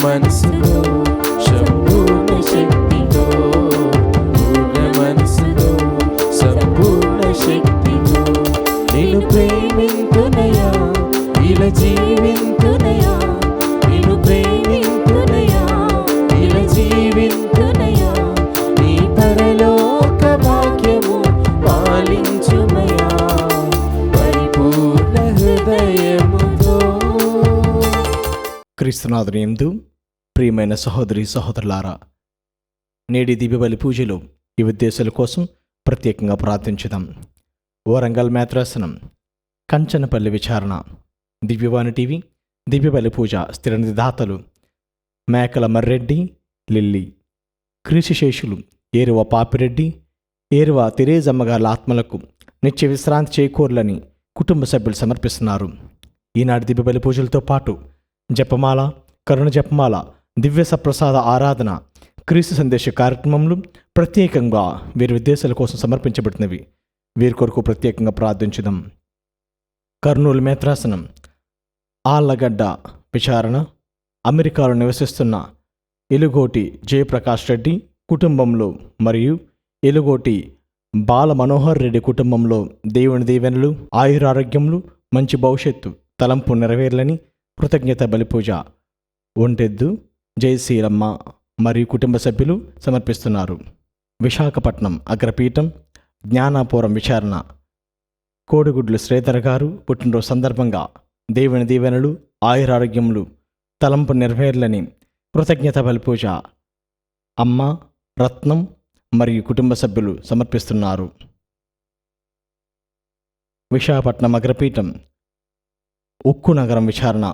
మనసుతో సంపూర్ణ శక్తితో, పూర్ణ మనసుతో సంపూర్ణ శక్తితో నిన్ను ప్రేమింతునయా, ఇలా జీవింతునయా, నిన్ను ప్రేమింతునయా, ఇలా జీవింతునయా, నీ పరలోక భాగ్యము పాలించుమయా పరిపూర్ణ హృదయముతో. క్రీస్తునాథుని యందు ప్రియమైన సహోదరి సహోదరులారా, నేటి దివ్యబలి పూజలో ఈ ఉద్దేశాల కోసం ప్రత్యేకంగా ప్రార్థించుదాం. వరంగల్ మేత్రాసనం, కంచనపల్లి విచారణ, దివ్యవాణి టీవీ, దివ్యబలి పూజ స్థిర నిధిదాతలు మేకల మర్రెడ్డి లిల్లీ, క్రీశిశేషులు ఏరువ పాపిరెడ్డి, ఏరువ తెరేజమ్మ గారి ఆత్మలకు నిత్య విశ్రాంతి చేకూర్లని కుటుంబ సభ్యులు సమర్పిస్తున్నారు. ఈనాటి దివ్యబలి పూజలతో పాటు జపమాల, కరుణ జపమాల, దివ్య సప్రసాద ఆరాధన, క్రీస్తు సందేశ కార్యక్రమములు ప్రత్యేకంగా వీరి ఉద్దేశాల కోసం సమర్పించబడినవి. వీరి కొరకు ప్రత్యేకంగా ప్రార్థించుదాం. కర్నూలు మేత్రాసనం, ఆళ్లగడ్డ విచారణ, అమెరికాలో నివసిస్తున్న ఎలుగోటి జయప్రకాష్ రెడ్డి కుటుంబంలో మరియు ఎలుగోటి బాల మనోహర్ రెడ్డి కుటుంబంలో దేవుని దీవెనలు, ఆయురారోగ్యములు, మంచి భవిష్యత్తు తలంపు నెరవేర్లని కృతజ్ఞత బలిపూజ ఒంటెద్దు జయశీలమ్మ మరియు కుటుంబ సభ్యులు సమర్పిస్తున్నారు. విశాఖపట్నం అగ్రపీఠం జ్ఞానాపురం విచారణ, కోడిగుడ్లు శ్రీధర్ గారు పుట్టినరోజు సందర్భంగా దేవుని దీవెనలు, ఆయురారోగ్యములు తలంపు నెరవేర్లని కృతజ్ఞత బలిపూజ అమ్మ, రత్నం మరియు కుటుంబ సభ్యులు సమర్పిస్తున్నారు. విశాఖపట్నం అగ్రపీఠం ఉక్కు నగరం విచారణ,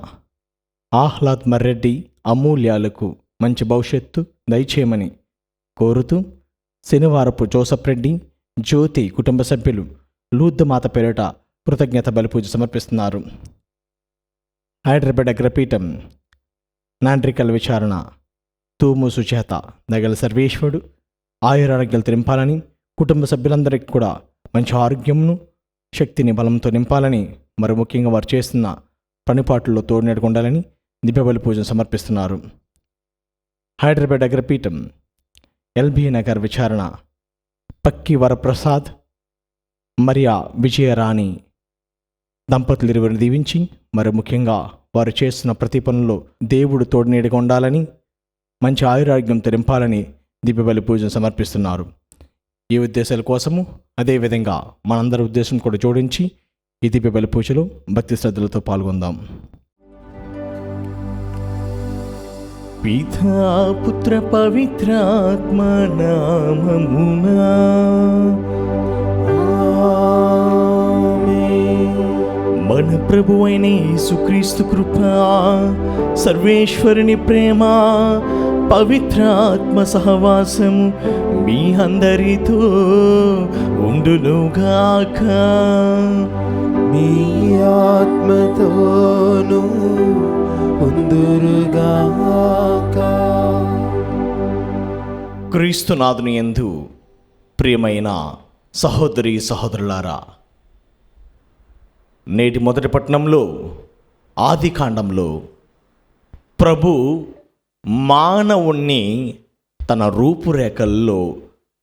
ఆహ్లాద్ మర్రెడ్డి అమూల్యాలకు మంచి భవిష్యత్తు దయచేయమని కోరుతూ శనివారపు జోసఫ్ రెడ్డి, జ్యోతి కుటుంబ సభ్యులు లూద్దమాత పేరిట కృతజ్ఞత బలిపూజ సమర్పిస్తున్నారు. హైదరాబాద్ అగ్రపీఠం నాండ్రికల్ విచారణ, తూము సుచేత నగల సర్వేశ్వరుడు ఆయురారోగ్యాలు నింపాలని, కుటుంబ సభ్యులందరికీ కూడా మంచి ఆరోగ్యమును, శక్తిని, బలంతో నింపాలని, మరి ముఖ్యంగా వారు చేస్తున్న పనిపాట్లలో తోడునెడుకుండాలని దివ్యబలి పూజను సమర్పిస్తున్నారు. హైదరాబాద్ అగ్రపీఠం ఎల్బీ నగర్ విచారణ, పక్కి వరప్రసాద్, మరియా విజయరాణి దంపతులు ఇరువురిని దీవించి, మరి ముఖ్యంగా వారు చేస్తున్న ప్రతి పనుల్లో దేవుడు తోడునీడగా ఉండాలని, మంచి ఆయురారోగ్యం నింపాలని దివ్యబలి పూజను సమర్పిస్తున్నారు. ఈ ఉద్దేశాల కోసము అదేవిధంగా మనందరి ఉద్దేశం కూడా జోడించి ఈ దివ్యబలి పూజలో భక్తి శ్రద్ధలతో పాల్గొందాం. పితా పుత్ర పవిత్రాత్మ నామమునా మన ప్రభువైన యేసుక్రీస్తు కృప, సర్వేశ్వరుని ప్రేమ, పవిత్రాత్మ సహవాసము మీ అందరితో ఉండునుగాక. మీ ఆత్మతోనూ ఉందురుగాక. క్రీస్తునాథుని యందు ప్రియమైన సహోదరి సహోదరులారా, నేటి మొదటి పట్టణంలో ఆదికాండంలో ప్రభు మానవుణ్ణి తన రూపురేఖల్లో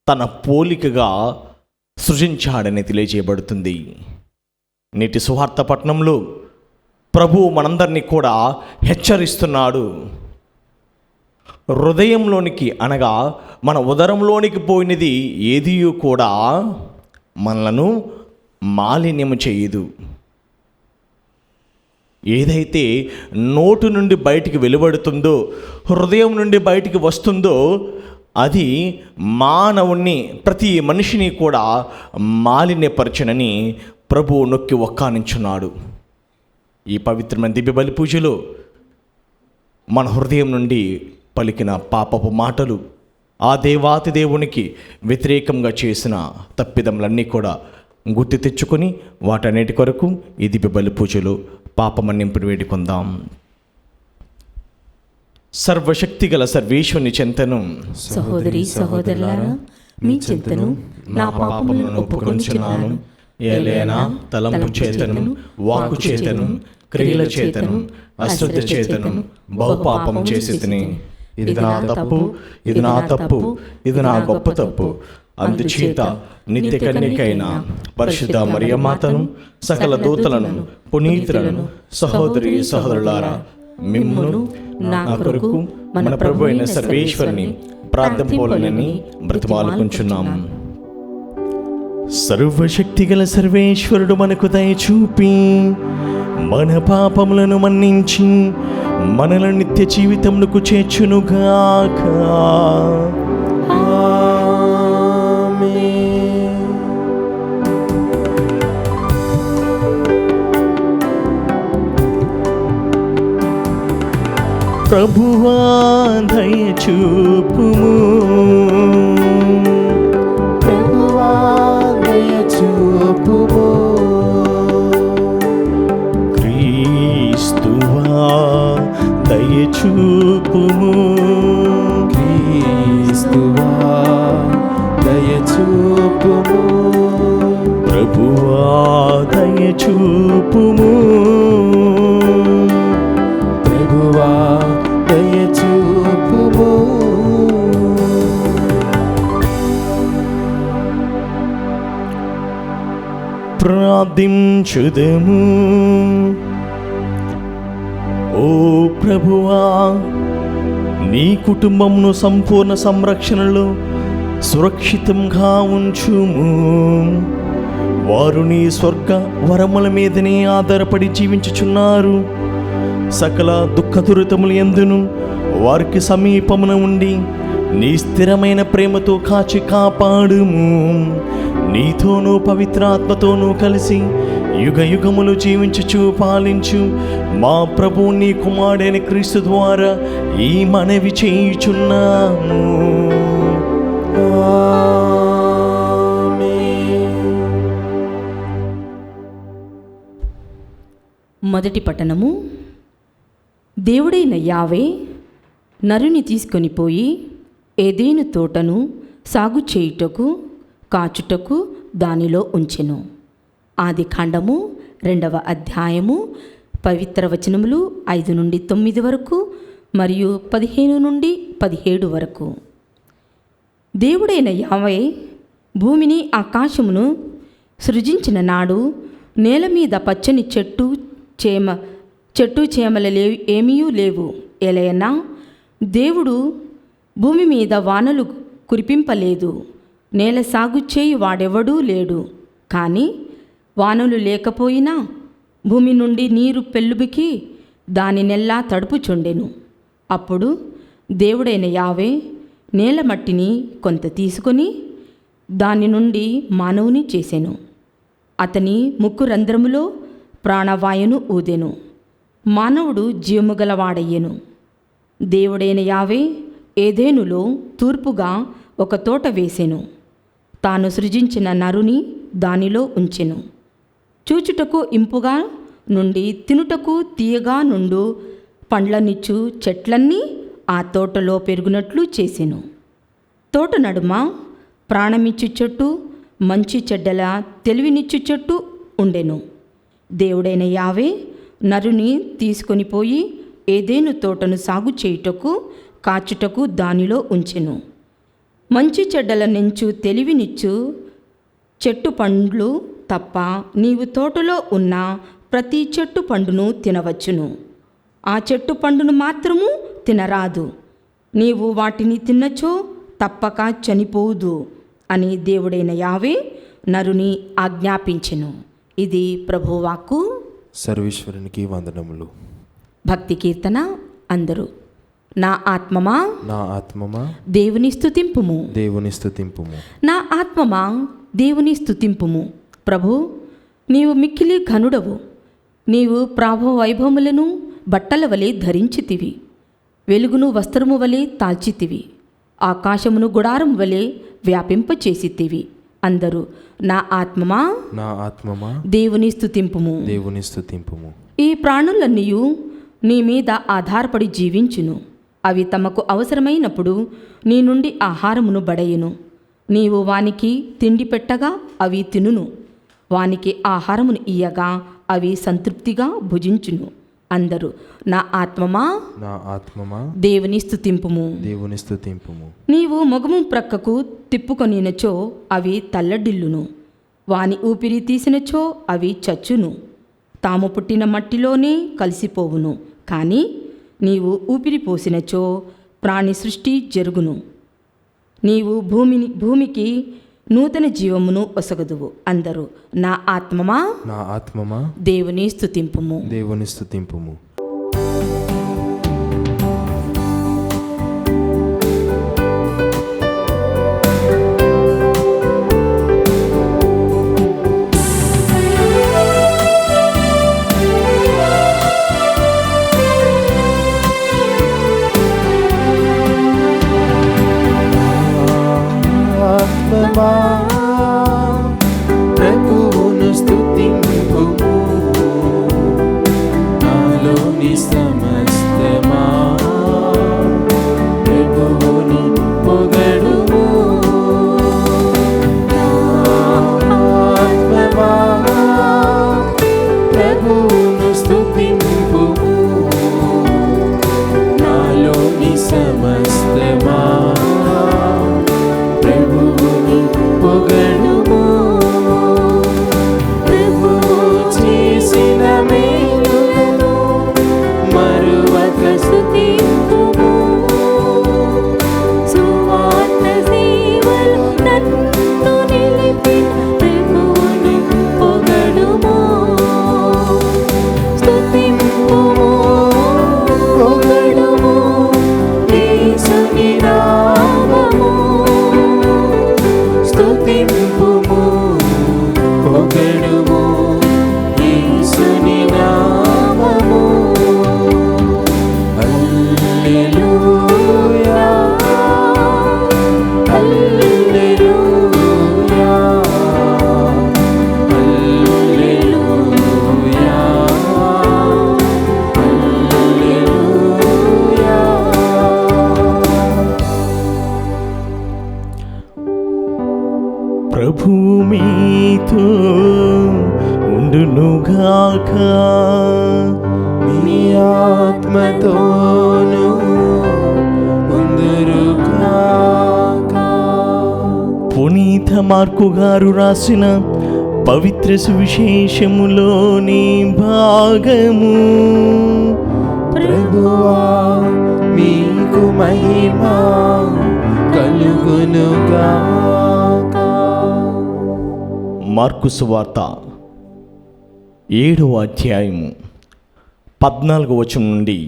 తన పోలికగా సృజించాడని తెలియజేయబడుతుంది. నేటి సువార్త పట్టణంలో ప్రభు మనందరినీ కూడా హెచ్చరిస్తున్నాడు. హృదయంలోనికి అనగా మన ఉదరంలోనికి పోయినది ఏదీ కూడా మనలను మాలిన్యము చేయదు. ఏదైతే నోటు నుండి బయటికి వెలువడుతుందో, హృదయం నుండి బయటికి వస్తుందో, అది మానవుణ్ణి, ప్రతి మనిషిని కూడా మాలిన్యపరచనని ప్రభువు నొక్కి ఒక్కానించున్నాడు. ఈ పవిత్రమైన దివ్య బలి పూజలో మన హృదయం నుండి పలికిన పాపపు మాటలు, ఆ దేవాతి దేవునికి వ్యతిరేకంగా చేసిన తప్పిదములన్నీ కూడా గుర్తు తెచ్చుకొని వాటన్నిటి కొరకు ఈ దివ్య బలి పూజలో పాపమన్నింపుని వేడుకుందాం. సర్వశక్తి గల సర్వేశ్వరుని చెంతను సహోదరి సహోదరులారా, మీ చింతను నా పాపములను ఒప్పుకొనుచున్నాను. ఏలైనా తలంపు చేతను, వాక్కు చేతను, క్రియల చేతను, అశ్రద్ధ చేతను బహుపాపం చేసి తిని. ఇది నా తప్పు, ఇది నా తప్పు, ఇది నా గొప్ప తప్పు. అందుచేత నిత్య కన్యకైన పరిశుద్ధ మరియమాతను, సకల దూతలను, పునీతులను, సహోదరి సహోదరులారా, మిమ్మును నా కొరకు మన ప్రభు అయిన సర్వేశ్వరుని ప్రార్థింపవలెనని బ్రతిమాలుకొంచున్నాము. సర్వశక్తి గల సర్వేశ్వరుడు మనకు దయచూపి మన పాపములను మన్నించి మనల నిత్య జీవితమునకు చేర్చునుగాక. ప్రభువా దయచూపుము, ప్రభువా దయచూపుము. క్రీస్తువా దయచూపుము, క్రీస్తువా దయచూపుము. ప్రభువా దయచూపుము, ప్రభువా దయచూపుము. ప్రార్థించుదము. ఓ ప్రభువా, నీ కుటుంబమును సంపూర్ణ సంరక్షణలో సురక్షితంగా ఉంచుము. వారు నీ స్వర్గ వరముల మీదనే ఆధారపడి జీవించుచున్నారు. సకల దుఃఖదురితములు ఎందును వారికి సమీపమున ఉండి నీ స్థిరమైన ప్రేమతో కాచి కాపాడుము. నీతోనూ పవిత్రాత్మతోనూ కలిసి యుగ యుగములు జీవించుచు పాలించు మా ప్రభు నీ కుమారుడైన క్రీస్తు ద్వారా ఈ మనవి చేయుచున్నాము. మొదటి పట్టణము. దేవుడైన యావే నరుని తీసుకొని పోయి ఏదేను తోటను సాగు చేయుటకు, కాచుటకు దానిలో ఉంచెను. ఆది కాండము 2వ అధ్యాయము పవిత్ర వచనములు 5 నుండి 9 వరకు మరియు 15 నుండి 17 వరకు. దేవుడైన యావే భూమిని ఆకాశమును సృజించిన నాడు నేల మీద పచ్చని చెట్టు చేమల ఏమీ లేవు. ఎలయనా దేవుడు భూమి మీద వానలు కురిపింపలేదు, నేల సాగు చేయి వాడెవడూ లేడు. కానీ వానలు లేకపోయినా భూమి నుండి నీరు పెళ్ళుబికి దాని నెల్లా తడుపుచుండెను. అప్పుడు దేవుడైన యావే నేల మట్టిని కొంత తీసుకొని దాని నుండి మానవుని చేసెను. అతని ముక్కు రంధ్రములో ప్రాణవాయును ఊదెను. మానవుడు జీవముగలవాడయ్యెను. దేవుడైన యావే ఏదేనులో తూర్పుగా ఒక తోట వేసెను. తాను సృజించిన నరుని దానిలో ఉంచెను. చూచుటకు ఇంపుగా నుండి తినుటకు తీయగా నుండు పండ్లనిచ్చు చెట్లన్నీ ఆ తోటలో పెరుగునట్లు చేసెను. తోట నడుమ ప్రాణమిచ్చు చెట్టు, మంచి చెడ్డల తెలివినిచ్చు చెట్టు ఉండెను. దేవుడైన యావే నరుని తీసుకొని పోయి ఏదేను తోటను సాగు చేయుటకు, కాచుటకు దానిలో ఉంచెను. మంచి చెడ్డల నెంచు తెలివినిచ్చు చెట్టు పండ్లు తప్ప నీవు తోటలో ఉన్న ప్రతి చెట్టు పండును తినవచ్చును. ఆ చెట్టు పండును మాత్రము తినరాదు. నీవు వాటిని తిన్నచో తప్పక చనిపోవుదు అని దేవుడైన యావే నరుని ఆజ్ఞాపించెను. ఇది ప్రభువాక్కు. సర్వేశ్వరునికి వందనములు. భక్తి కీర్తన. అందరూ నా ఆత్మమా, నా ఆత్మమా దేవుని స్తుతింపుము, దేవుని స్తుతింపుము. నా ఆత్మమా దేవుని స్తుతింపుము. ప్రభు, నీవు మిక్కిలి ఘనుడవు. నీవు ప్రాభవ వైభవములను బట్టల వలె ధరించితివి, వెలుగును వస్త్రము వలె తాల్చితివి, ఆకాశమును గుడారం వలె వ్యాపింపచేసితివి. అందరూ నా ఆత్మమా, నా ఆత్మమా దేవుని స్తుతింపుము, దేవుని స్తుతింపుము. ఈ ప్రాణులన్నీయు నీ మీద ఆధారపడి జీవించును. అవి తమకు అవసరమైనప్పుడు నీ నుండి ఆహారమును బడయును. నీవు వానికి తిండి పెట్టగా అవి తినును. వానికి ఆహారమును ఇయ్యగా అవి సంతృప్తిగా భుజించును. అందరూ నా ఆత్మమా నా ఆత్మమా దేవుని స్తుతింపుము. దేవుని స్తుతింపుము. నీవు మొగము ప్రక్కకు తిప్పుకొనినచో అవి తల్లడిల్లును. వాని ఊపిరి తీసినచో అవి చచ్చును. తాము పుట్టిన మట్టిలోనే కలిసిపోవును. కానీ నీవు ఊపిరి పోసినచో ప్రాణి సృష్టి జరుగును. నీవు భూమికి నూతన జీవమును ఒసగదువు. అందరూ నా ఆత్మమా నా ఆత్మమా దేవుని స్తుతింపుము. దేవుని స్తుతింపుము. ఆత్మమా ప్రభువును స్తుతింపుము. నాలోని సమస్తమా ప్రభువుని పొగడుము. ఆత్మమా ప్రభువును స్తుతింపుము. నాలోని సమస్తమా పొగడుము. ప్రభువు చేసిన మేలులను మరువక స్తుతింపుము. సువార్త సేవలో నన్ను నిలిపిన ప్రభువుని పొగడుము. స్తుతింపుము, పొగడుము యేసుని నామము. స్తుతింపుము, పొగడుము యేసుని నామము. హల్లెలూయా, హల్లెలూయా, హల్లెలూయా, హల్లెలూయా. ప్రభువు మీతో ఉండునుగాక. మీ ఆత్మతోను ఉందురుగాక. పునీత మార్కు గారు రాసిన పవిత్ర సువిశేషములోని భాగము. ప్రభువా మీకు మహిమ కలుగునుగాక. మార్కు సువార్త 7వ అధ్యాయము 14వ వచనం నుండి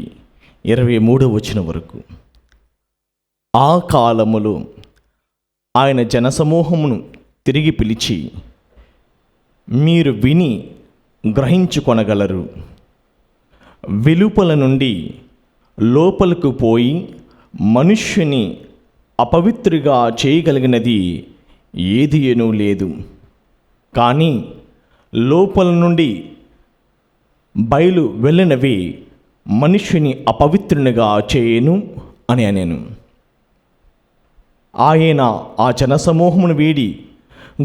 23వ వచనం వరకు. ఆ కాలములో ఆయన జనసమూహమును తిరిగి పిలిచి, మీరు విని గ్రహించుకొనగలరు. వెలుపల నుండి లోపలకు పోయి మనుష్యుని అపవిత్రుగా చేయగలిగినది ఏదియేనూ లేదు. కానీ లోపల నుండి బయలు వెళ్ళినవి మనుష్యుని అపవిత్రునిగా చేయను అని అనేను. ఆయన ఆ జనసమూహమును వీడి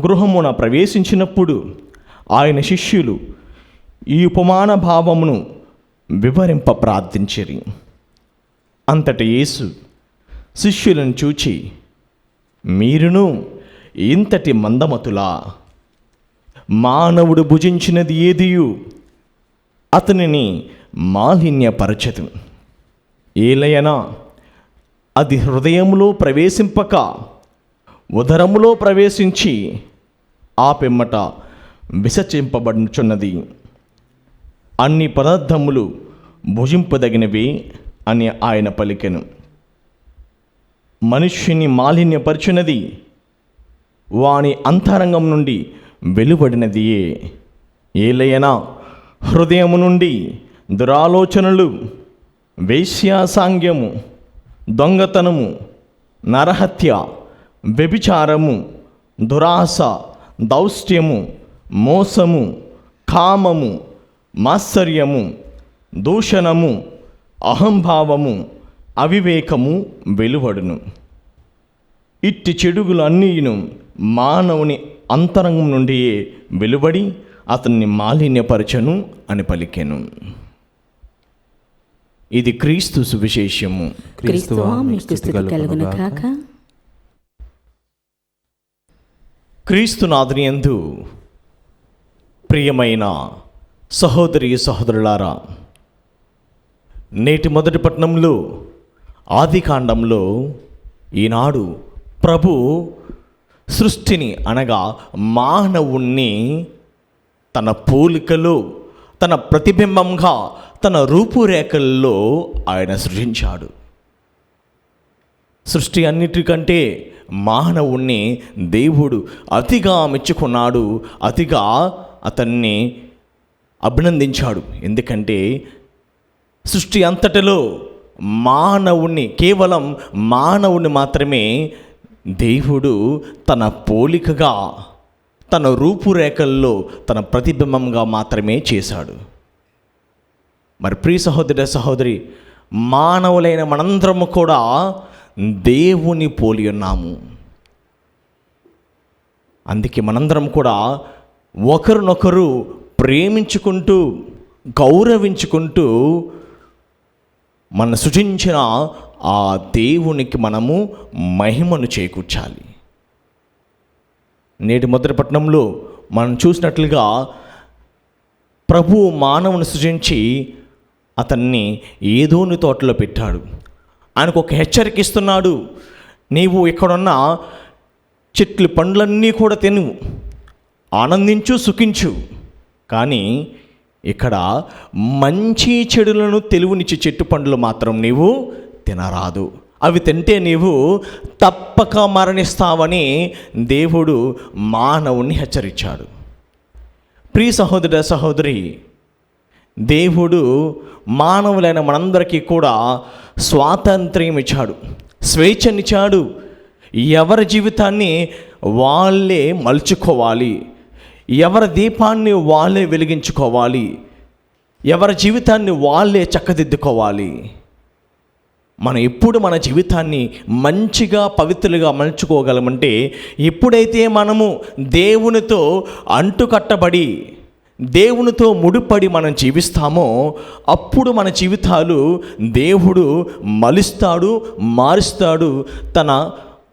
గృహమున ప్రవేశించినప్పుడు ఆయన శిష్యులు ఈ ఉపమాన భావమును వివరింప ప్రార్థించిరి. అంతట యేసు శిష్యులను చూచి, మీరును ఇంతటి మందమతులా? మానవుడు భుజించినది ఏదియు అతనిని మాలిన్యపరచదు. ఏలయనా అది హృదయములో ప్రవేశింపక ఉదరములో ప్రవేశించి ఆ పిమ్మట విసర్జింపబడుచున్నది. అన్ని పదార్థములు భుజింపదగినవే అని ఆయన పలికెను. మనుష్యుని మాలిన్యపరచునది వాని అంతరంగం నుండి వెలువడినదియే. ఏలయనా హృదయము నుండి దురాలోచనలు, వేశ్యాసాంగ్యము, దొంగతనము, నరహత్య, వ్యభిచారము, దురాశ, దౌష్ట్యము, మోసము, కామము, మాత్సర్యము, దూషణము, అహంభావము, అవివేకము వెలువడును. ఇట్టి చెడుగులన్నీను మానవుని అంతరంగం నుండి వెలువడి అతన్ని మాలిన్యపరచను అని పలికెను. ఇది క్రీస్తు సువిశేషము. క్రీస్తువా మీకు స్తుతి కలుగును గాక. క్రీస్తునాథుని యందు ప్రియమైన సహోదరి సహోదరులారా, నేటి మొదటి పట్టణంలో ఆదికాండంలో ఈనాడు ప్రభు సృష్టిని అనగా మానవుణ్ణి తన పోలికలో, తన ప్రతిబింబంగా, తన రూపురేఖల్లో ఆయన సృజించాడు. సృష్టి అన్నిటికంటే మానవుణ్ణి దేవుడు అతిగా మెచ్చుకున్నాడు, అతిగా అతన్ని అభినందించాడు. ఎందుకంటే సృష్టి అంతటిలో మానవుణ్ణి, కేవలం మానవుణ్ణి మాత్రమే దేవుడు తన పోలికగా, తన రూపురేఖల్లో, తన ప్రతిబింబంగా మాత్రమే చేశాడు. మరి ప్రియ సహోదర సహోదరి, మానవులైన మనందరము కూడా దేవుని పోలి ఉన్నాము. అందుకే మనందరం కూడా ఒకరినొకరు ప్రేమించుకుంటూ, గౌరవించుకుంటూ మన సృజించిన ఆ దేవునికి మనము మహిమను చేకూర్చాలి. నేటి మొదటి పట్టణంలో మనం చూసినట్లుగా ప్రభువు మానవుని సృజించి అతన్ని ఏదోని తోటలో పెట్టాడు. ఆయనకు ఒక హెచ్చరిక ఇస్తున్నాడు. నీవు ఇక్కడున్న చెట్లు పండ్లన్నీ కూడా తిను, ఆనందించు, సుఖించు. కానీ ఇక్కడ మంచి చెడులను తెలివినిచ్చే చెట్టు పండ్లు మాత్రం నీవు తినరాదు. అవి తింటే నీవు తప్పక మరణిస్తావని దేవుడు మానవుణ్ణి హెచ్చరించాడు. ప్రియ సహోదర సహోదరి, దేవుడు మానవులైన మనందరికీ కూడా స్వాతంత్ర్యం ఇచ్చాడు, స్వేచ్ఛనిచ్చాడు. ఎవరి జీవితాన్ని వాళ్ళే మలుచుకోవాలి, ఎవరి దీపాన్ని వాళ్ళే వెలిగించుకోవాలి, ఎవరి జీవితాన్ని వాళ్ళే చక్కదిద్దుకోవాలి. మనం ఎప్పుడు మన జీవితాన్ని మంచిగా, పవిత్రులుగా మలుచుకోగలమంటే ఎప్పుడైతే మనము దేవునితో అంటుకట్టబడి, దేవునితో ముడిపడి మనం జీవిస్తామో అప్పుడు మన జీవితాలు దేవుడు మలుస్తాడు, మారుస్తాడు, తన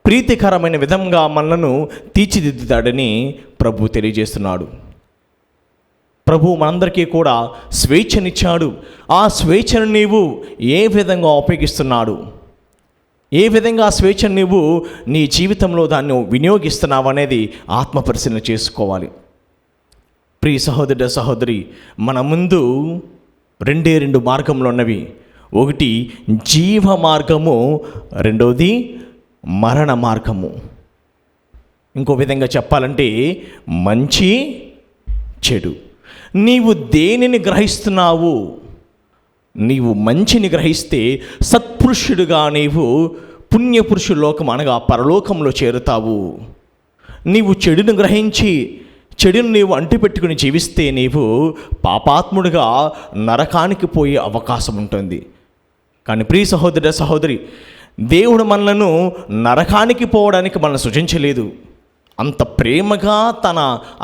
ప్రీతికరమైన విధంగా మనలను తీర్చిదిద్దుతాడని ప్రభు తెలియజేస్తున్నాడు. ప్రభు మనందరికీ కూడా స్వేచ్ఛనిచ్చాడు. ఆ స్వేచ్ఛను నీవు ఏ విధంగా ఉపయోగిస్తున్నాడు, ఏ విధంగా ఆ స్వేచ్ఛను నీవు నీ జీవితంలో దాన్ని వినియోగిస్తున్నావు అనేది ఆత్మపరిశీలన చేసుకోవాలి. ప్రియ సహోదర సహోదరి, మన ముందు రెండు మార్గములు ఉన్నవి. ఒకటి జీవ మార్గము, రెండవది మరణ మార్గము. ఇంకో విధంగా చెప్పాలంటే మంచి చెడు. నీవు దేనిని గ్రహిస్తున్నావు? నీవు మంచిని గ్రహిస్తే సత్పురుషుడుగా నీవు పుణ్యపురుషు లోకం అనగా పరలోకంలో చేరుతావు. నీవు చెడును గ్రహించి చెడును నీవు అంటిపెట్టుకుని జీవిస్తే నీవు పాపాత్ముడిగా నరకానికి పోయే అవకాశం ఉంటుంది. కానీ ప్రియ సహోదర సహోదరి, దేవుడు మనలను నరకానికి పోవడానికి మనల్ని సృజించలేదు. అంత ప్రేమగా,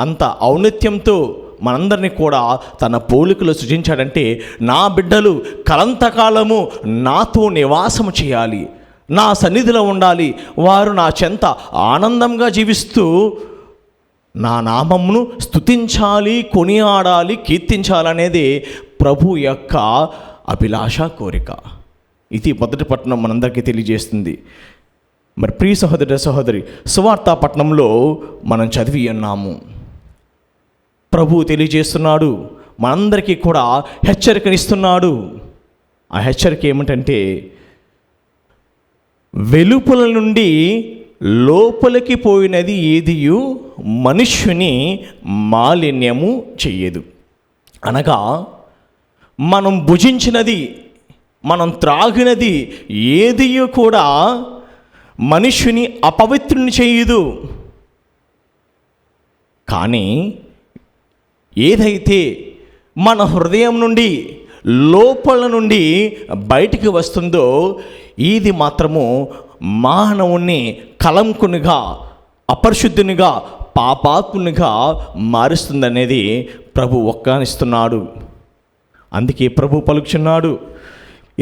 అంత ఔన్నత్యంతో మనందరినీ కూడా తన పోలికలో సృజించాడంటే నా బిడ్డలు కలంతకాలము నాతో నివాసము చేయాలి, నా సన్నిధిలో ఉండాలి, వారు నా చెంత ఆనందంగా జీవిస్తూ నా నామమును స్తుతించాలి, కొనియాడాలి, కీర్తించాలనేది ప్రభు యొక్క అభిలాష, కోరిక. ఇది మొదటి పట్టణం మనందరికీ తెలియజేస్తుంది. మరి ప్రియ సహోదర సహోదరి, సువార్త పట్టణంలో మనం చదివి ఉన్నాము. ప్రభు తెలియజేస్తున్నాడు, మనందరికీ కూడా హెచ్చరికనిస్తున్నాడు. ఆ హెచ్చరిక ఏమిటంటే వెలుపల నుండి లోపలికి పోయినది ఏదియు మనుష్యుని మాలిన్యము చెయ్యదు. అనగా మనం భుజించినది, మనం త్రాగినది ఏదియు కూడా మనుష్యుని అపవిత్రుని చేయదు. కానీ ఏదైతే మన హృదయం నుండి, లోపల నుండి బయటికి వస్తుందో ఇది మాత్రము మానవుణ్ణి కలంకునిగా, అపరిశుద్ధునిగా, పాపాత్మునిగా మారుస్తుందనేది ప్రభు ఒక్కానిస్తున్నాడు. అందుకే ప్రభు పలుకుచున్నాడు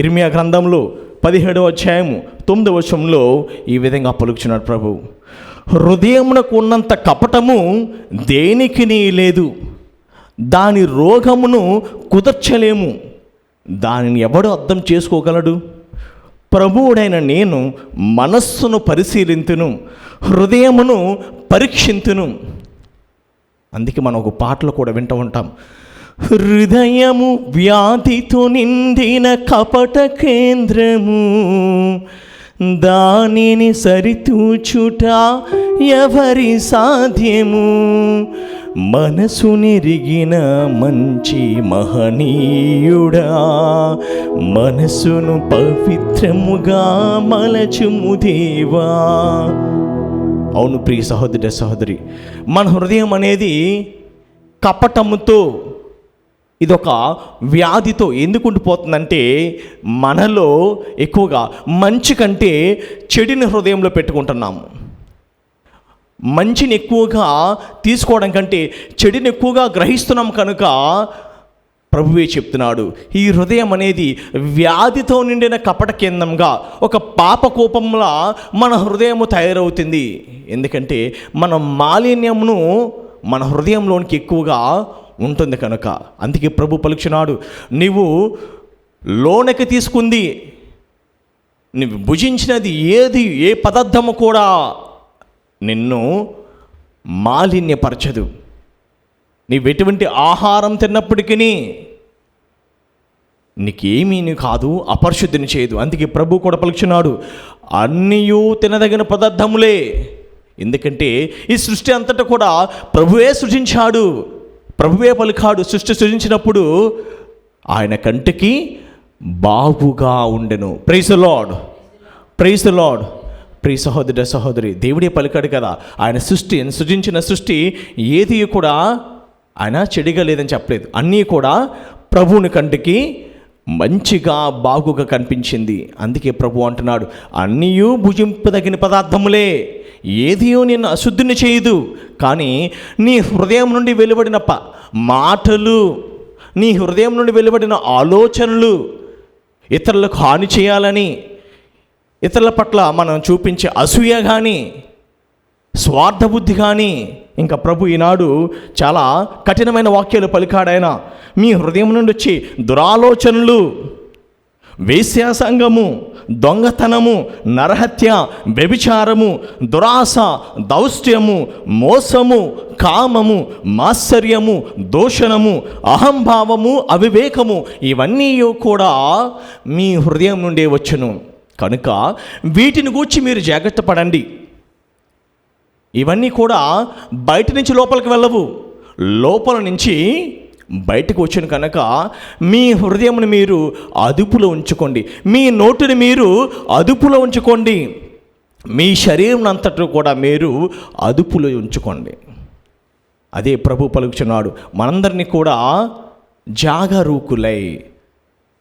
ఇర్మియా గ్రంథంలో 17వ అధ్యాయము 9వ వచనంలో ఈ విధంగా పలుకుచున్నాడు ప్రభు. హృదయమునకు ఉన్నంత కపటము దేనికి లేదు, దాని రోగమును కుదర్చలేము, దానిని ఎవడు అర్థం చేసుకోగలడు? ప్రభువుడైన నేను మనస్సును పరిశీలింతును, హృదయమును పరీక్షింతును. అందుకే మనం ఒక పాటలు కూడా వింటూ ఉంటాం. హృదయము వ్యాధితో నిండిన కపట కేంద్రము, దానిని సరితూచుట ఎవరి సాధ్యము? మనసు నెరిగిన మంచి మహనీయుడా, మనసును పవిత్రముగా మలచుము దేవా. అవును ప్రియ సహోదరి సహోదరి, మన హృదయం అనేది కపటముతో, ఇదొక వ్యాధితో ఎందుకు ఉండిపోతుందంటే, మనలో ఎక్కువగా మంచి కంటే చెడుని హృదయంలో పెట్టుకుంటున్నాము. మంచిని ఎక్కువగా తీసుకోవడం కంటే చెడుని ఎక్కువగా గ్రహిస్తున్నాం కనుక ప్రభువే చెప్తున్నాడు, ఈ హృదయం అనేది వ్యాధితో నిండిన కపట కేంద్రంగా, ఒక పాప కోపంలా మన హృదయము తయారవుతుంది. ఎందుకంటే మన మాలిన్యమును మన హృదయంలోనికి ఎక్కువగా ఉంటుంది కనుక. అందుకే ప్రభు పలుకుచున్నాడు, నీవు లోనకి తీసుకుంది, నువ్వు భుజించినది ఏది, ఏ పదార్థము కూడా నిన్ను మాలిన్యపరచదు. నీవు ఎటువంటి ఆహారం తిన్నప్పటికీ నీకేమీ కాదు, అపరిశుద్ధిని చేయదు. అందుకే ప్రభు కూడా పలుకుచున్నాడు, అన్నీయూ తినదగిన పదార్థములే. ఎందుకంటే ఈ సృష్టి అంతటా కూడా ప్రభువే సృజించాడు, ప్రభువే పలికాడు. సృష్టి సృజించినప్పుడు ఆయన కంటికి బాగుగా ఉండెను. Praise the Lord, praise the Lord. ప్రియ సహోదర సహోదరి, దేవుడే పలికాడు కదా, ఆయన సృజించిన సృష్టి ఏది కూడా ఆయన చెడుగా లేదని చెప్పలేదు. అన్నీ కూడా ప్రభువుని కంటికి మంచిగా బాగుగా కనిపించింది. అందుకే ప్రభు అంటున్నాడు, అన్నీయూ భుజింపదగిన పదార్థములే, ఏదియో నిన్ను అశుద్ధిని చేయదు. కానీ నీ హృదయం నుండి వెలువడిన మాటలు, నీ హృదయం నుండి వెలువడిన ఆలోచనలు, ఇతరులకు హాని చేయాలని, ఇతరుల పట్ల మనం చూపించే అసూయ కానీ, స్వార్థ బుద్ధి కానీ, ఇంకా ప్రభు ఈనాడు చాలా కఠినమైన వాక్యాలు పలికాడాయన. మీ హృదయం నుండి వచ్చి దురాలోచనలు, వేశ్యాసంగము, దొంగతనము, నరహత్య, వ్యభిచారము, దురాశ, దౌష్ట్యము, మోసము, కామము, మాత్సర్యము, దూషణము, అహంభావము, అవివేకము, ఇవన్నీ కూడా మీ హృదయం నుండే వచ్చును. కనుక వీటిని గూర్చి మీరు జాగ్రత్త పడండి. ఇవన్నీ కూడా బయట నుంచి లోపలికి వెళ్ళవు, లోపల నుంచి బయటకు వచ్చిన కనుక మీ హృదయంని మీరు అదుపులో ఉంచుకోండి, మీ నోటిని మీరు అదుపులో ఉంచుకోండి, మీ శరీరం అంతటా కూడా మీరు అదుపులో ఉంచుకోండి. అదే ప్రభు పలుకుచున్నాడు, మనందరినీ కూడా జాగరూకులై,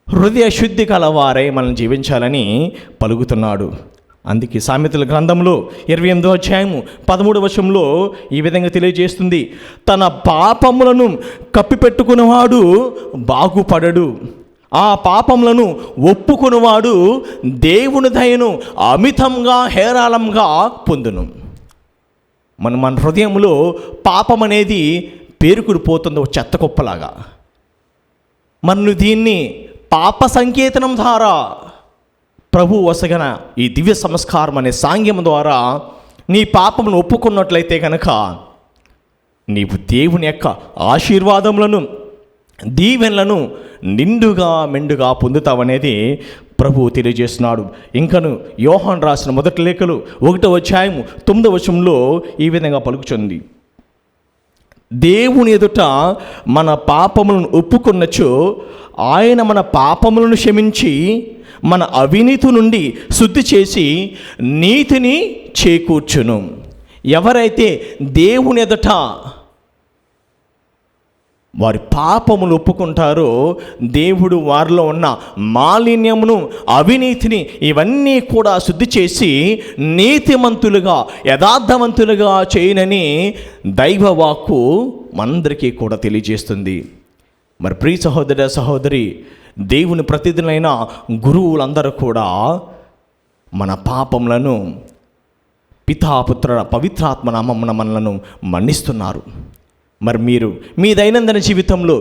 హృదయ శుద్ధి కలవారై మనం జీవించాలని పలుకుతున్నాడు. అందుకే సామెతల గ్రంథంలో 28వ అధ్యాయము 13వ వచనంలో ఈ విధంగా తెలియజేస్తుంది, తన పాపములను కప్పిపెట్టుకున్నవాడు బాగుపడడు, ఆ పాపములను ఒప్పుకున్నవాడు దేవుని దయను అమితంగా హేరాళంగా పొందును. మన హృదయంలో పాపం అనేది పేరుకుని పోతుంది, ఒక చెత్త కుప్పలాగా. మనం దీన్ని పాప సంకేతనం ద్వారా ప్రభు వసగన ఈ దివ్య సంస్కారం అనే సాంగ్యం ద్వారా నీ పాపమును ఒప్పుకున్నట్లయితే కనుక నీవు దేవుని యొక్క ఆశీర్వాదములను, దీవెనలను నిండుగా మెండుగా పొందుతావనేది ప్రభు తెలియజేస్తున్నాడు. ఇంకను యోహాను రాసిన మొదటి లేఖలు 1వ అధ్యాయము 9వ వచనంలో ఈ విధంగా పలుకుచుంది, దేవుని ఎదుట మన పాపములను ఒప్పుకొన్నచో ఆయన మన పాపములను క్షమించి మన అవినీతి నుండి శుద్ధి చేసి నీతిని చేకూర్చును. ఎవరైతే దేవుని ఎదుట వారి పాపములు ఒప్పుకుంటారో దేవుడు వారిలో ఉన్న మాలిన్యమును, అవినీతిని ఇవన్నీ కూడా శుద్ధి చేసి నీతిమంతులుగా, యథార్థవంతులుగా చేయనని దైవవాక్కు మనందరికీ కూడా తెలియజేస్తుంది. మరి ప్రియ సహోదర సహోదరి, దేవుని ప్రతిదినైన గురువులందరూ కూడా మన పాపములను పితాపుత్ర పవిత్రాత్మ నామమున మనలను మన్నిస్తున్నారు. మరి మీరు మీ దైనందిన జీవితంలో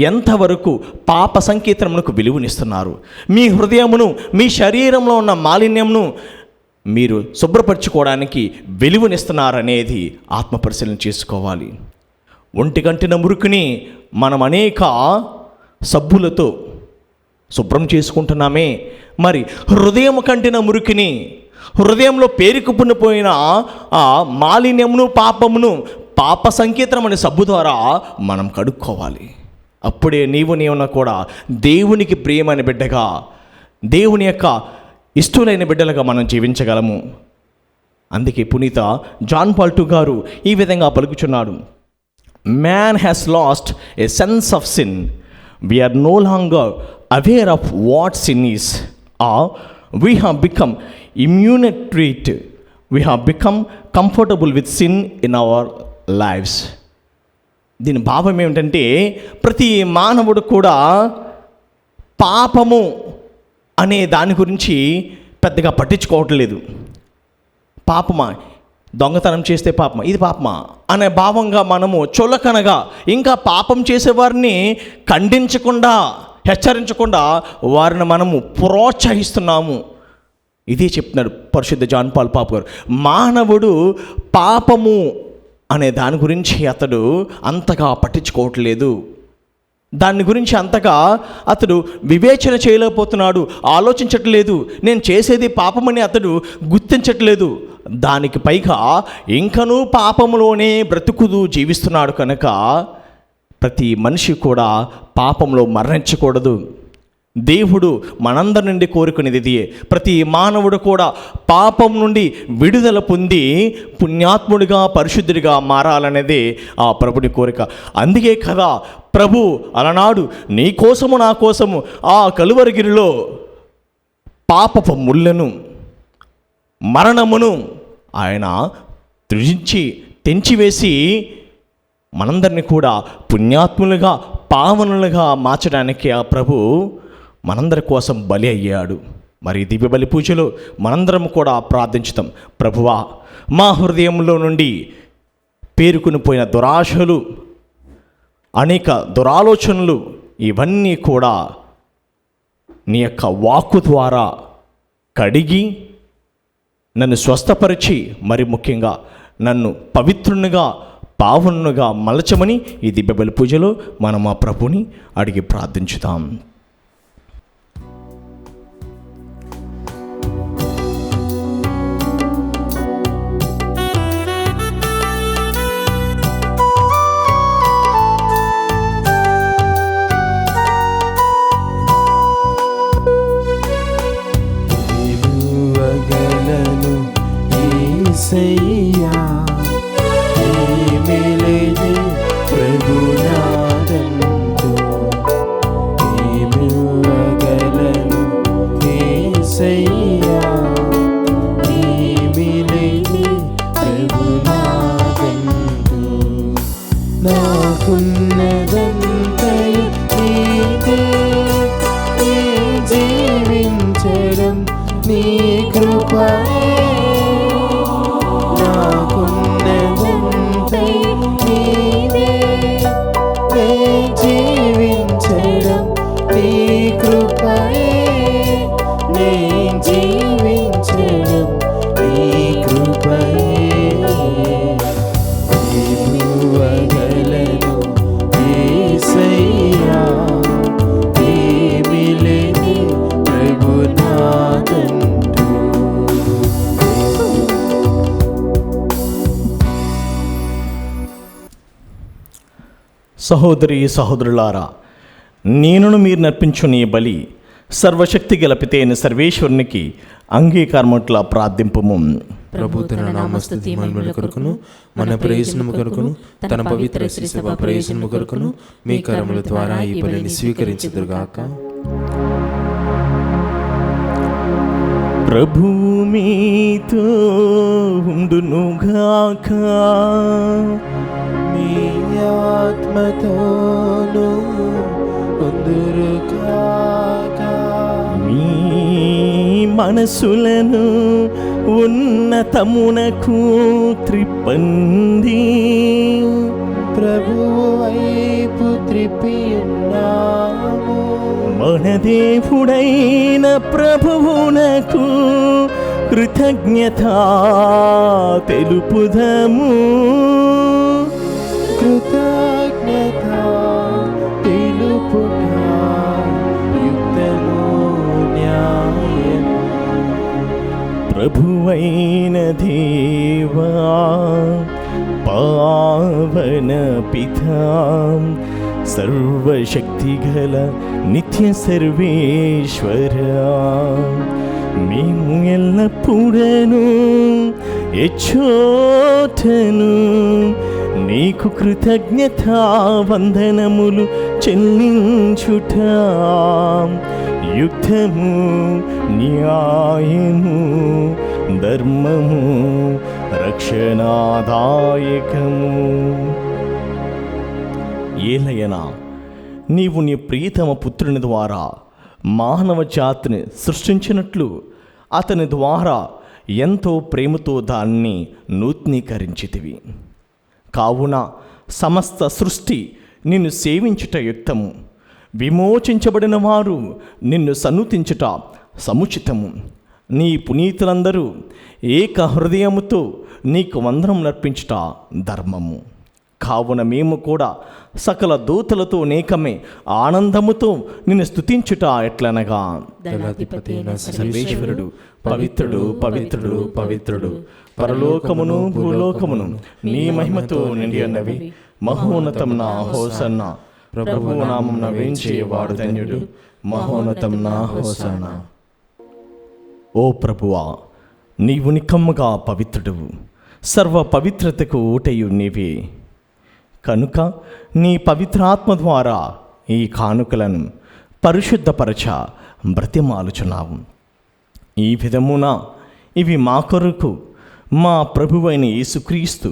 ఎంతవరకు పాప సంకీర్తనమునకు విలువనిస్తున్నారు? మీ హృదయమును, మీ శరీరంలో ఉన్న మాలిన్యమును మీరు శుభ్రపరచుకోవడానికి విలువనిస్తున్నారనేది ఆత్మపరిశీలన చేసుకోవాలి. ఒంటిగంటిన మురుకుని మనం అనేక సబ్బులతో శుభ్రం చేసుకుంటున్నామే, మరి హృదయం కంటిన మురికిని, హృదయంలో పేరుకుపోయిన ఆ మాలిన్యమును, పాపమును పాప సంకీర్తనం అనే సబ్బు ద్వారా మనం కడుక్కోవాలి. అప్పుడే నీవున కూడా దేవునికి ప్రియమైన బిడ్డగా, దేవుని యొక్క ఇష్టలైన బిడ్డలుగా మనం జీవించగలము. అందుకే పునీత జాన్ పాల్ II గారు ఈ విధంగా పలుకుచున్నాడు: man has lost a sense of sin. We are no longer aware of what sin is, are we have become immunitate, we have become comfortable with sin in our lives. దీని భావం ఏమిటంటే, ప్రతి మానవుడు కూడా పాపము అనే దాని గురించి పెద్దగా పట్టించుకోవట్లేదు. పాపమా, దొంగతనం చేస్తే పాపమా, ఇది పాపమా అనే భావంగా మనము చులకనగా, ఇంకా పాపం చేసేవారిని ఖండించకుండా, హెచ్చరించకుండా వారిని మనము ప్రోత్సహిస్తున్నాము. ఇదే చెప్తున్నాడు పరిశుద్ధ జాన్ పాల్ పాప్ గారు. మానవుడు పాపము అనే దాని గురించి అతడు అంతగా పట్టించుకోవట్లేదు. దాని గురించి అంతగా అతడు వివేచన చేయలేకపోతున్నాడు, ఆలోచించట్లేదు. నేను చేసేది పాపమని అతడు గుర్తించట్లేదు. దానికి పైగా ఇంకనూ పాపములోనే బ్రతుకుతూ జీవిస్తున్నాడు. కనుక ప్రతి మనిషి కూడా పాపంలో మరణించకూడదు. దేవుడు మనందరి నుండి కోరుకునేది ఇదే. ప్రతి మానవుడు కూడా పాపం నుండి విడుదల పొంది పుణ్యాత్ముడిగా, పరిశుద్ధుడిగా మారాలనేదే ఆ ప్రభుని కోరిక. అందుకే కదా ప్రభు అలనాడు నీ కోసము నా కోసము ఆ కలువరిగిరిలో పాపపు ముళ్ళను, మరణమును ఆయన త్రుజించి తెంచివేసి మనందరినీ కూడా పుణ్యాత్ములుగా, పావనులుగా మార్చడానికి ఆ ప్రభు మనందరి కోసం బలి అయ్యాడు. మరి దివ్య బలి పూజలో మనందరం కూడా ప్రార్థించుతాం: ప్రభువా, మా హృదయంలో నుండి పేరుకుని పోయిన దురాశలు, అనేక దురాలోచనలు ఇవన్నీ కూడా నీ యొక్క వాక్కు ద్వారా కడిగి నన్ను స్వస్థపరిచి, మరి ముఖ్యంగా నన్ను పవిత్రునిగా, పావనునిగా మలచమని ఈ దివ్య బలి పూజలో మనం ఆ ప్రభుని అడిగి ప్రార్థించుతాం. నిలువగలను యేసయ్యా, ఏమిలేని ప్రభునాదంతో. నిలువగలను యేసయ్యా, ఏమిలేని ప్రభునాదంతో. నాకున్నదంతయు నీదే, నీ జీవించడం నీ కృపయే. నాకున్నదంతయు నీదే, నీ జీవించడం నీ కృపయే. నీ జీవించడం నీ కృపయే. నిలువగలను యేసయ్యా, ఏమిలేని ప్రభునాదంతో. సహోదరి సహోదరులారా, నేనును మీరు నర్పించు నీ బలి సర్వశక్తి గల పితైన సర్వేశ్వరునికి అంగీకారముట్ల ప్రార్థింపుము. ప్రభు తన నామస్తుతి మహిమల కొరకును మన ప్రయోజనము కొరకును తన పవిత్ర శ్రీ సభ ప్రయోజనము కొరకును మీ కరముల ద్వారా ఈ బలిని స్వీకరించుదురుగాక. ప్రభువు మీతో ఉండునుగాక. మీ ఆత్మతోను ఉందురుగాక. మీ మనసులను ఉన్నతమునకు త్రిప్పండి. ప్రభువు వైపు త్రిప్పి ఉన్నాము. మన దేవుడైన ప్రభువునకు కృతజ్ఞత తెలుపుదము. కృతజ్ఞత తెలుపుట యుక్తము న్యాయము. ప్రభువైన దేవా, పావన పితా, సర్వశక్తిగల నిత్య సర్వేశ్వరా, మేము ఎల్లప్పుడను ఎచ్చోటను నీకు కృతజ్ఞతా వందనములు చెల్లించుట యుక్తము, న్యాయము, ధర్మము, రక్షణాదాయకము. ఏలయనా నీవు నీ ప్రియతమ పుత్రుని ద్వారా మానవ జాతిని సృష్టించినట్లు అతని ద్వారా ఎంతో ప్రేమతో దాన్ని నూతనీకరించితివి. కావున సమస్త సృష్టి నిన్ను సేవించుట యుక్తము, విమోచించబడిన వారు నిన్ను సన్నుతించుట సముచితము. నీ పునీతులందరూ ఏక హృదయముతో నీకు వందనం నర్పించుట ధర్మము. కావున మేము కూడా సకల దూతలతో నేకమే ఆనందముతో నిన్ను స్తుతించుట ఎట్లనగా, దళాధిపతి అయిన సర్వేశ్వరుడు పవిత్రుడు, పవిత్రుడు, పవిత్రుడు, పరలోకమును భూలోకమును నీ మహిమతో నిండి ఉన్నవి. మహోన్నతమున హోసన్న, ప్రభువు నామమున వేంచేవాడు ధన్యుడు. మహోన్నతమున హోసన్న. ఓ ప్రభువా, నీవు నిక్కమ్మగా పవిత్రుడువు, సర్వ పవిత్రతకు ఊటయు నీవే. కనుక నీ పవిత్రాత్మ ద్వారా ఈ కానుకలను పరిశుద్ధపరచ బ్రతిమాలుచున్నావు. ఈ విధమున ఇవి మా కొరకు మా ప్రభువైన యేసుక్రీస్తు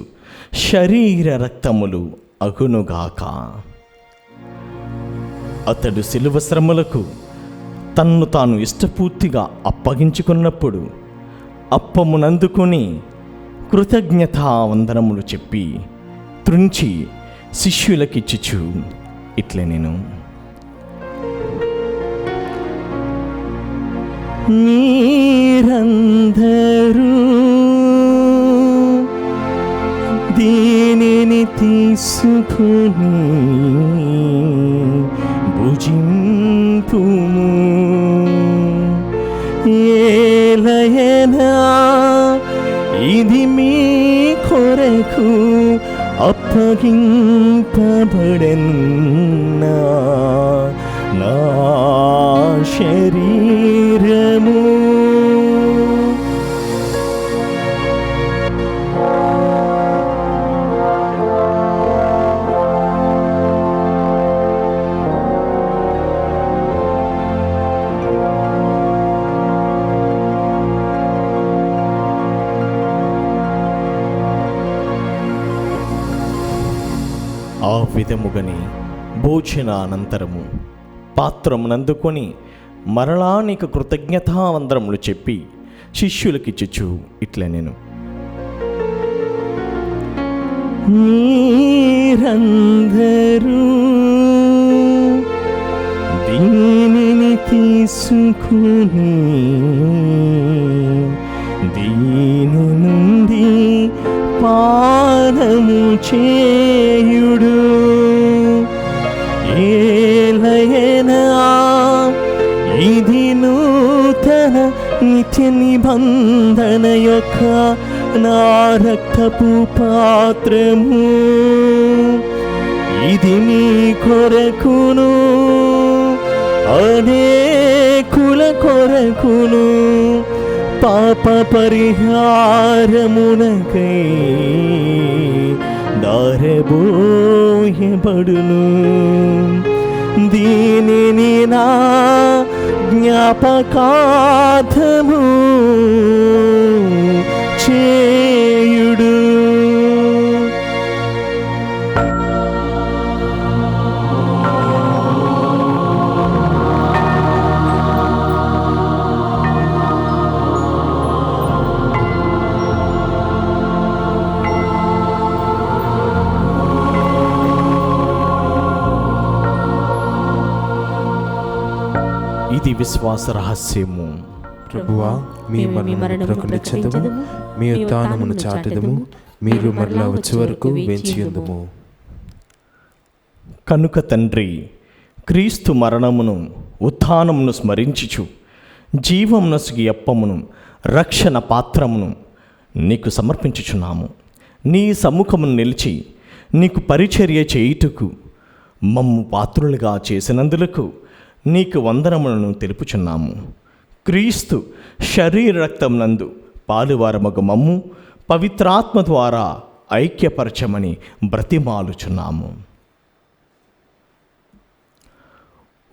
శరీర రక్తములు అగునుగాక. అతడు శిలువ శ్రమలకు తన్ను తాను ఇష్టపూర్తిగా అప్పగించుకున్నప్పుడు అప్పమునందుకొని కృతజ్ఞతా వందనములు చెప్పి త్రుంచి శిష్యులకిచ్చుచు ఇట్లే నేను, మీరందరూ దీనిని తీసుకుని భుజింపుము. ఏలయనా ఇది మీ కొరకు అప్పగింపబడెన్న నా శరీరము. ఆ విధముగని భోజనానంతరము పాత్రమునందుకొని మరలా నీకు కృతజ్ఞతావందరములు చెప్పి శిష్యులకిచ్చుచు ఇట్లా నేను, మీరందరూ దీనిని తీసుకుని దీని నుండి పానము చేయుడు. ఏలయనా ఇది నూతన నిత్య నిబంధన యొక్క నా రక్తపు పాత్రము. ఇది మీ కొరకును అనేకుల కొరకును పాప పరిహారమునకై దారబోయబడును. దీనిని నా జ్ఞాపకార్థము చేయుడు. ఇది విశ్వాస రహస్యము. ప్రభువా, మీ మరణమును ప్రకటించెదము, మీ ఉత్థానమును చాటెదము, మీరు మరలా వచ్చే వరకు వేచియుందుము. కనుక తండ్రి, క్రీస్తు మరణమును ఉత్థానమును స్మరించుచు జీవమునసుగి అప్పమును రక్షణ పాత్రమును నీకు సమర్పించుచున్నాము. నీ సమ్ముఖమును నిలిచి నీకు పరిచర్య చేయుటకు మమ్ము పాత్రులుగా చేసినందులకు నీకు వందనములను తెలుపుచున్నాము. క్రీస్తు శరీర రక్తం నందు పాలువారమగు మమ్ము పవిత్రాత్మ ద్వారా ఐక్యపరచమని బ్రతిమాలుచున్నాము.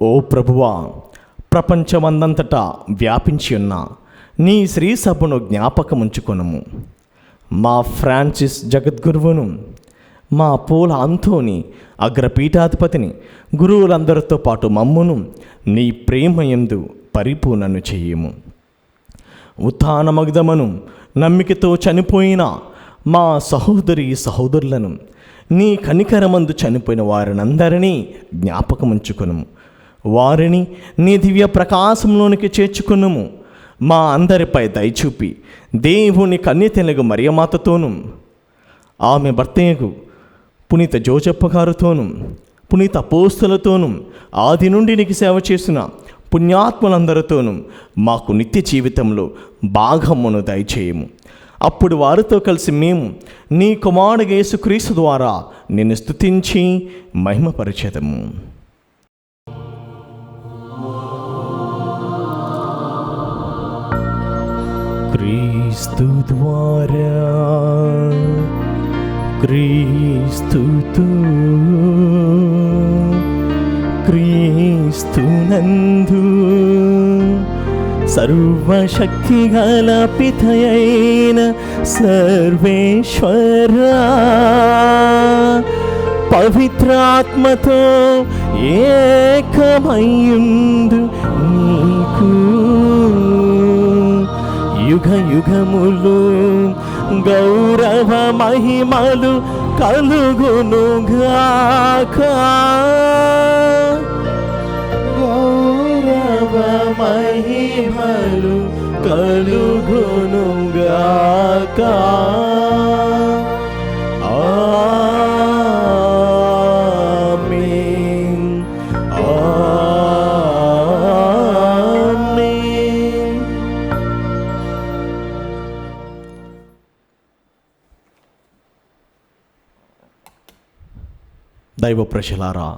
ఓ ప్రభువా, ప్రపంచమందంతటా వ్యాపించి ఉన్న నీ శ్రీ సభను జ్ఞాపకముంచుకొనుము. మా ఫ్రాన్సిస్ జగద్గురువును, మా పూల అంతోని అగ్రపీఠాధిపతిని, గురువులందరితో పాటు మమ్మును నీ ప్రేమయందు పరిపూర్ణను చెయ్యము. ఉత్థానమగ్ధమను నమ్మికతో చనిపోయిన మా సహోదరి సహోదరులను, నీ కనికరమందు చనిపోయిన వారినందరినీ జ్ఞాపకముంచుకొనుము. వారిని నీ దివ్య ప్రకాశంలోనికి చేర్చుకొనుము. మా అందరిపై దయచూపి దేవుని కన్యతెలుగు మరియమాతతోనూ, ఆమె భర్తయ్యకు పునీత జోజప్ప గారితోనూ, పునీత అపోస్తలతోనూ, ఆది నుండి నీకు సేవ చేసిన పుణ్యాత్ములందరితోనూ మాకు నిత్య జీవితంలో భాగమును దయచేయము. అప్పుడు వారితో కలిసి మేము నీ కుమారుడు యేసుక్రీస్తు ద్వారా నిన్ను స్తుతించి మహిమపరిచెదము. క్రీస్తు ద్వారా, క్రీస్తుతో, క్రీస్తునందు సర్వశక్తి గల పితయైన సర్వేశ్వరా, పవిత్రాత్మతో ఏకమయ్యుందు నీకు యుగ యుగములు గౌరవ మహిమలు కలుగునుగాక. గౌరవ మహిమలు కలుగునుగాక. ఆమేన్, ఆమేన్. దైవ ప్రజలారా,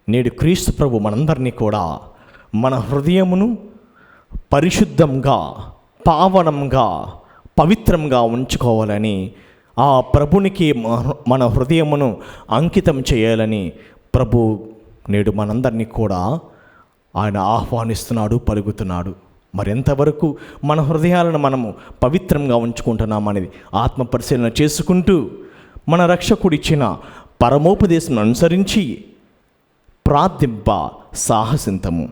నేడు క్రీస్తు ప్రభు మనందరినీ కూడా మన హృదయమును పరిశుద్ధంగా, పావనంగా, పవిత్రంగా ఉంచుకోవాలని, ఆ ప్రభునికి మన హృదయమును అంకితం చేయాలని ప్రభు నేడు మనందరినీ కూడా ఆయన ఆహ్వానిస్తున్నాడు, పలుకుతున్నాడు. మరెంతవరకు మన హృదయాలను మనము పవిత్రంగా ఉంచుకుంటున్నామనేది ఆత్మ పరిశీలన చేసుకుంటూ మన రక్షకుడిచ్చిన పరమోపదేశం అనుసరించి ప్రార్థింప సాహసింతము.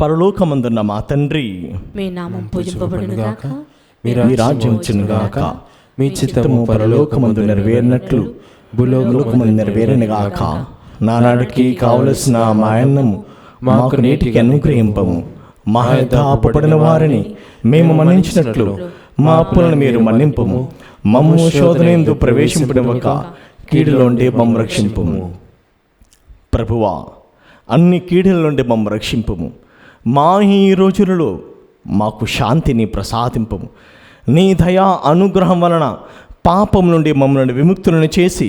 పరలోకమందున్న మా తండ్రి, మీ నామం పూజింపబడునుగాక, మీ రాజ్యం వచ్చునుగాక, మీ చిత్తము పరలోకమందు నెరవేరినట్లు భూలోకమందు నెరవేరనుగాక. నానాడికి కావలసిన మా అన్నము మాకు నేటికి అనుగ్రహింపము. మా యథాపడిన వారిని మేము మన్నించినట్లు మా అప్పులను మీరు మన్నింపము. మమ్ము శోధనయందు ప్రవేశింపనివ్వక కీడులో నుండి మమ్ము రక్షింపుము. ప్రభువా, అన్ని కీడుల నుండి మమ్ము రక్షింపుము. మా ఈ రోజులలో మాకు శాంతిని ప్రసాదింపము. నీ దయా అనుగ్రహం వలన పాపం నుండి మమ్మల్ని విముక్తులను చేసి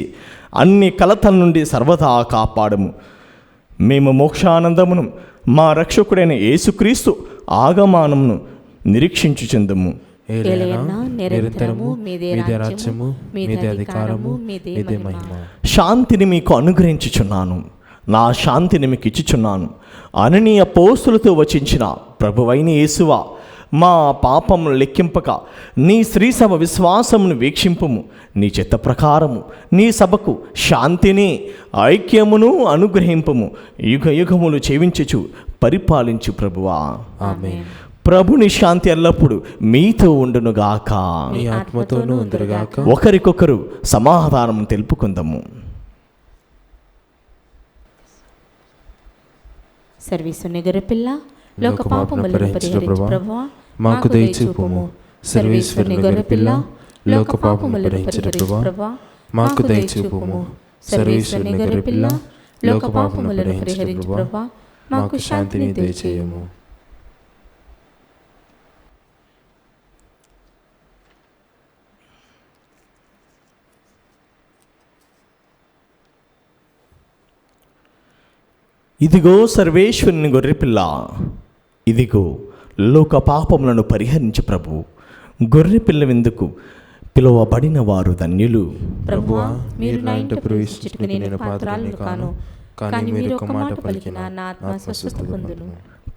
అన్ని కలతల నుండి సర్వదా కాపాడము. మేము మోక్షానందమును మా రక్షకుడైన యేసుక్రీస్తు ఆగమనమును నిరీక్షించుచుందుము. ఏలయనా నిరంతరము మీదే రాజ్యము, మీదే అధికారము, మీదే మహిమ. శాంతిని మీకు అనుగ్రహించుచున్నాను, నా శాంతిని మీకు ఇచ్చుచున్నాను అని అపోస్తులతో వచించిన ప్రభువైన యేసువా, మా పాపమును లెక్కింపక నీ స్త్రీ సభ విశ్వాసమును వీక్షింపుము. నీ చిత్త ప్రకారము నీ సభకు శాంతిని ఐక్యమును అనుగ్రహింపుము. యుగ యుగములు చేయించుచు పరిపాలించు ప్రభువా. ఆమేన్. ప్రభుని శాంతి ఎల్లప్పుడు మీతో ఉండునుగాక. మీ ఆత్మతోనూ ఉందురుగాక. ఒకరికొకరు సమాధానం తెలుపుకుందాము. సర్వేశ్వరుని గొర్రెపిల్ల, లోక పాపములను పరిహరించు ప్రభువా, మాకు దయచూపుము. సర్వేశ్వరుని గొర్రెపిల్ల, లోక పాపములను పరిహరించు ప్రభువా, మాకు దయచూపుము. సర్వేశ్వరుని గొర్రెపిల్ల, లోక పాపములను పరిహరించు ప్రభువా, మాకు శాంతిని దయచేయము. ఇదిగో సర్వేశ్వరుని గొర్రెపిల్ల, ఇదిగో లోక పాపములను పరిహరించు ప్రభు. గొర్రెపిల్ల విందుకు పిలువబడిన వారు ధన్యులు. ప్రభువా, మీరు నా ఇంట ప్రవేశించుటకు నేను పాత్రురాలిని కాను, కానీ మీరు ఒక మాట పలికినా నా ఆత్మ స్వస్థత పొందును.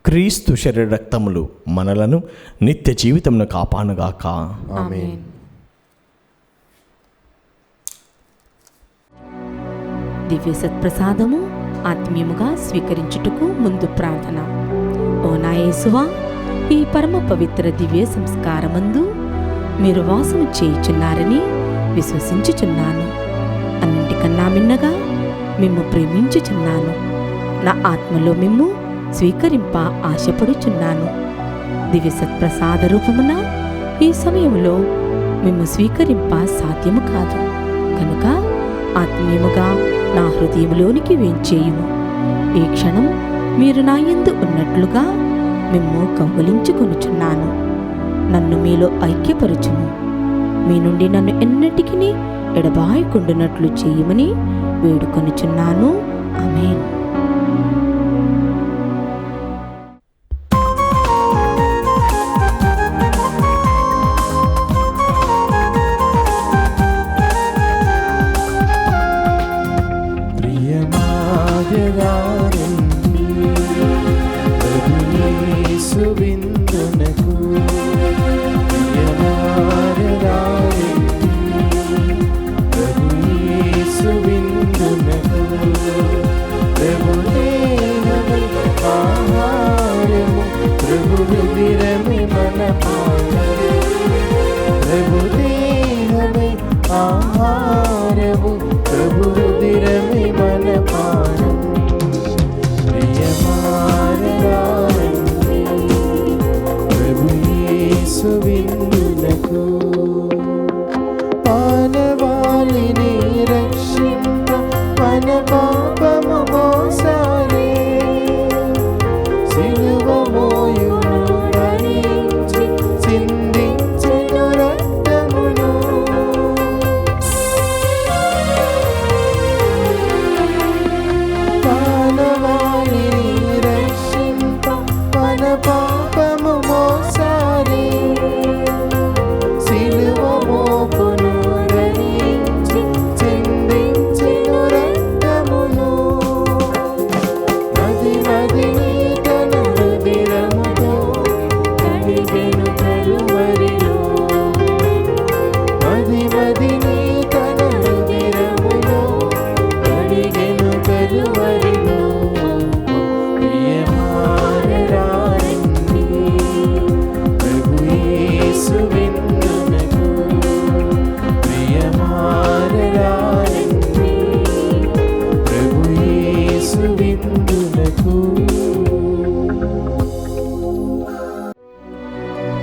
క్రీస్తు శరీర రక్తములు మనలను నిత్య జీవితమును కాపాడుగాక. ఆమేన్. దివ్య సత్ప్రసాదము ఆత్మీయముగా స్వీకరించుటకు ముందు ప్రార్థన. ఓ నా యేసువా, ఈ పరమ పవిత్ర దివ్య సంస్కారమందు మీరు వాసము చేయుచున్నారని విశ్వసించుచున్నాను. అన్నింటికన్నా మిన్నగా మిమ్ము ప్రేమించుచున్నాను. నా ఆత్మలో మిమ్ము స్వీకరింప ఆశపడుచున్నాను. దివ్య సత్ప్రసాద రూపమున ఈ సమయంలో మిమ్ము స్వీకరింప సాధ్యము కాదు కనుక ఆత్మీయముగా నా హృదయంలోనికి వేంచేయుము. ఈ క్షణం మీరు నా యందు ఉన్నట్లుగా మిమ్ము కౌగిలించుకొనుచున్నాను. నన్ను మీలో ఐక్యపరచుము. మీ నుండి నన్ను ఎన్నటికీ ఎడబాయకుండునట్లు చేయమని వేడుకొనుచున్నాను. ఆమేన్.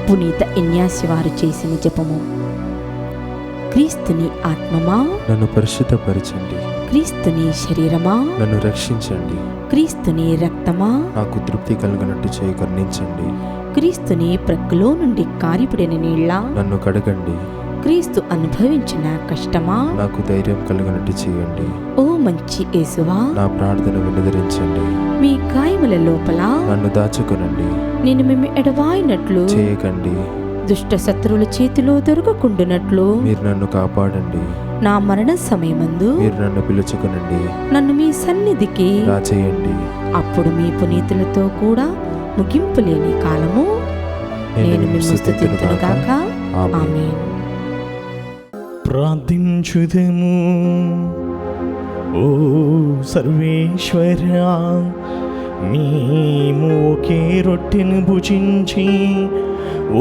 పునీత ఇన్యాసి వారు చేసిన జపము. క్రీస్తుని ఆత్మమా నన్ను పరిశుద్ధపరచండి. క్రీస్తుని శరీరమా నన్ను రక్షించండి. క్రీస్తుని రక్తమా నాకు తృప్తి కలిగినట్టు చేయి కరుణించండి. క్రీస్తుని ప్రక్కలో నుండి కారిపడిన నీళ్ళ నన్ను కడగండి. క్రీస్తు అనుభవించిన కష్టమా నాకు ధైర్యం కలిగినట్టు చేయండి. ఓ మంచి యేసువా, నా ప్రార్థన వినదరించండి. మీ గాయముల లోపల నన్ను దాచుకొనండి. నేను మేము ఎడవాయినట్లు చేయకండి. దుష్ట శత్రువుల చేతిలో దొరకకుండునట్లు మీరు నన్ను కాపాడండి. నా మరణ సమయమందు మీరు నన్ను పిలుచుకొనండి. నన్ను మీ సన్నిధికి రాచేయండి. అప్పుడు మీ పునీతులతో కూడా ముగింపు లేని కాలము నేను మిమ్ము స్తుతింతునుగాక. ఆమేన్. ప్రార్థించుదము. ఓ సర్వేశ్వరా, మేము ఒకే రొట్టెను భుజించి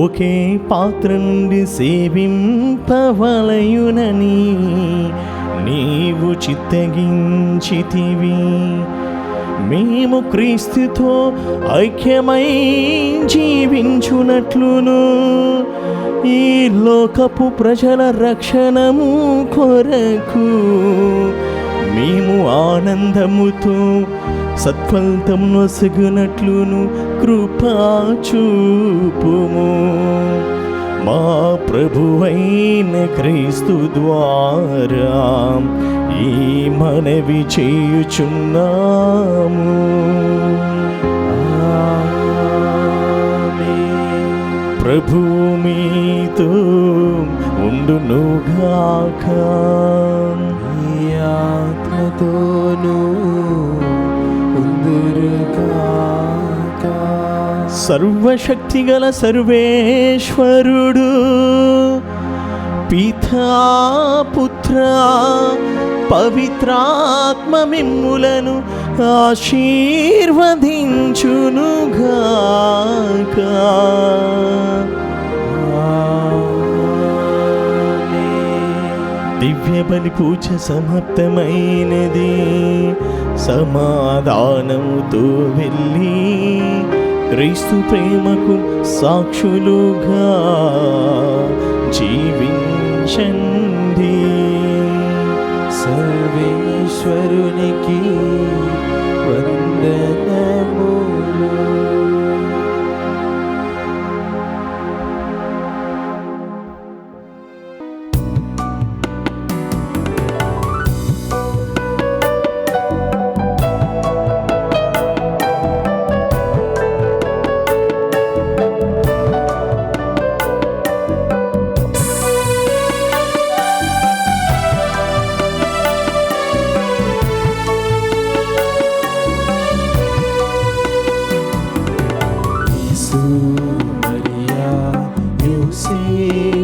ఒకే పాత్ర నుండి సేవింపవలయునని నీవు చిత్తగించితివి. మేము క్రీస్తుతో ఐక్యమై జీవించునట్లును ఈ లోకపు ప్రజల రక్షణము కొరకు మేము ఆనందముతో సత్ఫలితం నొసగునట్లును కృపా చూపుము. మా ప్రభువైన క్రీస్తు ద్వారా ఈ మనవి చేయుచున్నాము. ప్రభు మీతో ఉండునుగాక. నీ ఆత్మతోనూ ఉందురుగాక. సర్వశక్తిగల సర్వేశ్వరుడు పితా పుత్ర పవిత్రాత్మ మిమ్ములను ఆశీర్వదించునుగాక. దివ్య బలి పూజ సమాప్తమైనది. సమాధానముతో వెళ్ళి క్రీస్తు ప్రేమకు సాక్షులుగా జీవించండి. సర్వేశ్వరునికి వందనములు. Maria, Yosef.